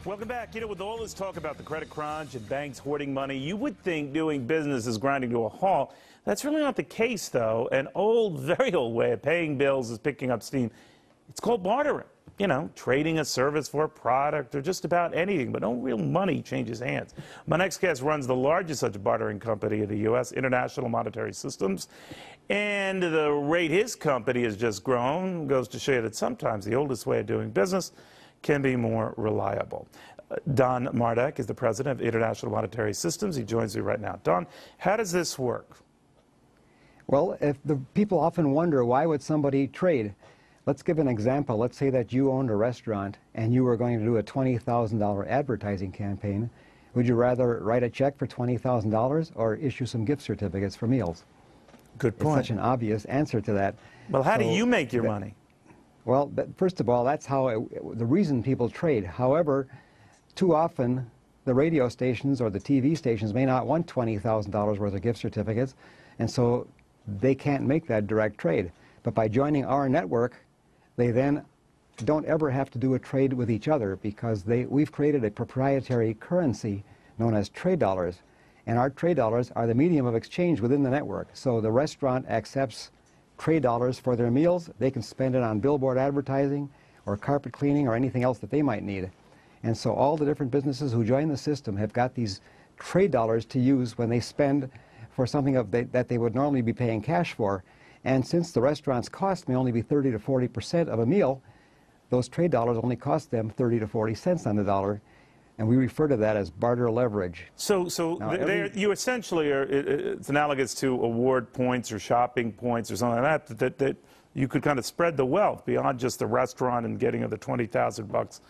Welcome back. You know, with all this talk about the credit crunch and banks hoarding money, you would think doing business is grinding to a halt. That's really not the case, though. An old, very old way of paying bills is picking up steam. It's called bartering. You know, trading a service for a product or just about anything, but no real money changes hands. My next guest runs the largest such bartering company in the U.S., International Monetary Systems, and the rate his company has just grown goes to show you that sometimes the oldest way of doing business can be more reliable. Don Mardek is the president of International Monetary Systems. He joins me right now. Don, how does this work? Well, if the people often wonder, why would somebody trade? Let's give an example. Let's say that you owned a restaurant and you were going to do a $20,000 advertising campaign. Would you rather write a check for $20,000 or issue some gift certificates for meals? Good point. It's such an obvious answer to that. Well, how do you make your money? Well, first of all, that's how the reason people trade. However, too often the radio stations or the TV stations may not want $20,000 worth of gift certificates, and so they can't make that direct trade. But by joining our network, they then don't ever have to do a trade with each other because we've created a proprietary currency known as trade dollars. And our trade dollars are the medium of exchange within the network. So the restaurant accepts trade dollars for their meals. They can spend it on billboard advertising or carpet cleaning or anything else that they might need. And so all the different businesses who join the system have got these trade dollars to use when they spend for something that they would normally be paying cash for. And since the restaurant's cost may only be 30 to 40% of a meal, those trade dollars only cost them 30 to 40 cents on the dollar. And we refer to that as barter leverage. So you essentially are, it's analogous to award points or shopping points or something like that you could kind of spread the wealth beyond just the restaurant and getting of the 20,000 bucks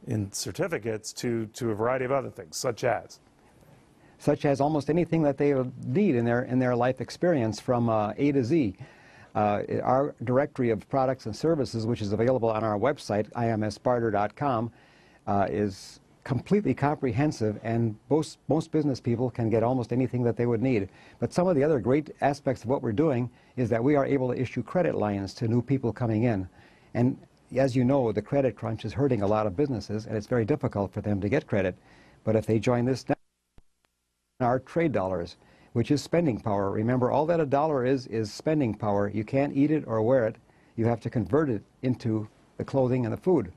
in certificates to a variety of other things, such as almost anything that they need in their life experience from A to Z. Our directory of products and services, which is available on our website, imsbarter.com, is completely comprehensive, and most business people can get almost anything that they would need. But some of the other great aspects of what we're doing is that we are able to issue credit lines to new people coming in. And as you know, the credit crunch is hurting a lot of businesses, and it's very difficult for them to get credit. But if they join this network, our trade dollars, which is spending power. Remember, all that a dollar is spending power. You can't eat it or wear it. You have to convert it into the clothing and the food.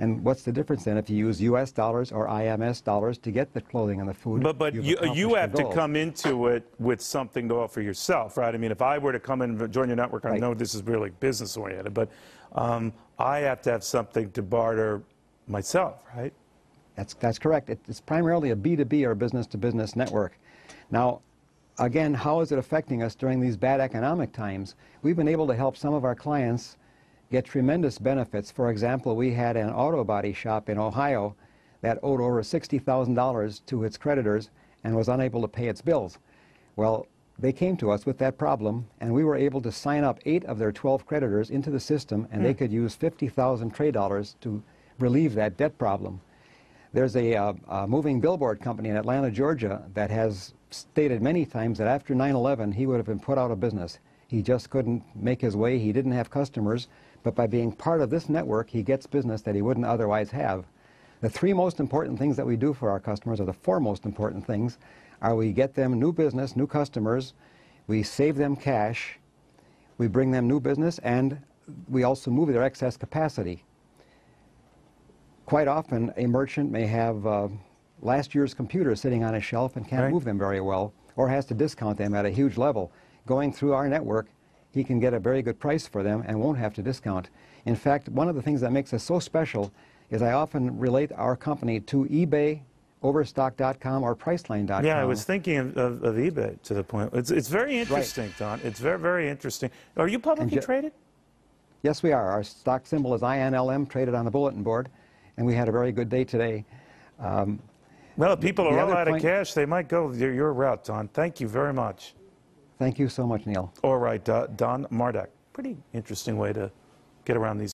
And what's the difference then if you use U.S. dollars or IMS dollars to get the clothing and the food? But you have to come into it with something to offer yourself, right? I mean, if I were to come in and join your network, I know this is really business-oriented, but I have to have something to barter myself, right? That's correct. It's primarily a B2B or business-to-business network. Now, again, how is it affecting us during these bad economic times? We've been able to help some of our clients get tremendous benefits. For example, we had an auto body shop in Ohio that owed over $60,000 to its creditors and was unable to pay its bills. Well, they came to us with that problem, and we were able to sign up 8 of their 12 creditors into the system, and they could use 50,000 trade dollars to relieve that debt problem. There's a moving billboard company in Atlanta, Georgia, that has stated many times that after 9/11 he would have been put out of business. He just couldn't make his way. He didn't have customers, but by being part of this network, he gets business that he wouldn't otherwise have. The 3 most important things that we do for our customers, or the 4 most important things, are we get them new business, new customers, we save them cash, we bring them new business, and we also move their excess capacity. Quite often, a merchant may have last year's computers sitting on a shelf and can't move them very well, or has to discount them at a huge level. Going through our network, he can get a very good price for them and won't have to discount. In fact, one of the things that makes us so special is I often relate our company to eBay, Overstock.com, or Priceline.com. Yeah, I was thinking of eBay to the point. It's very interesting, Don. It's very, very interesting. Are you publicly traded? Yes, we are. Our stock symbol is INLM, traded on the bulletin board, and we had a very good day today. Well, if people are all out of cash, they might go your route, Don. Thank you very much. Thank you so much, Neil. All right, Don Mardek. Pretty interesting way to get around these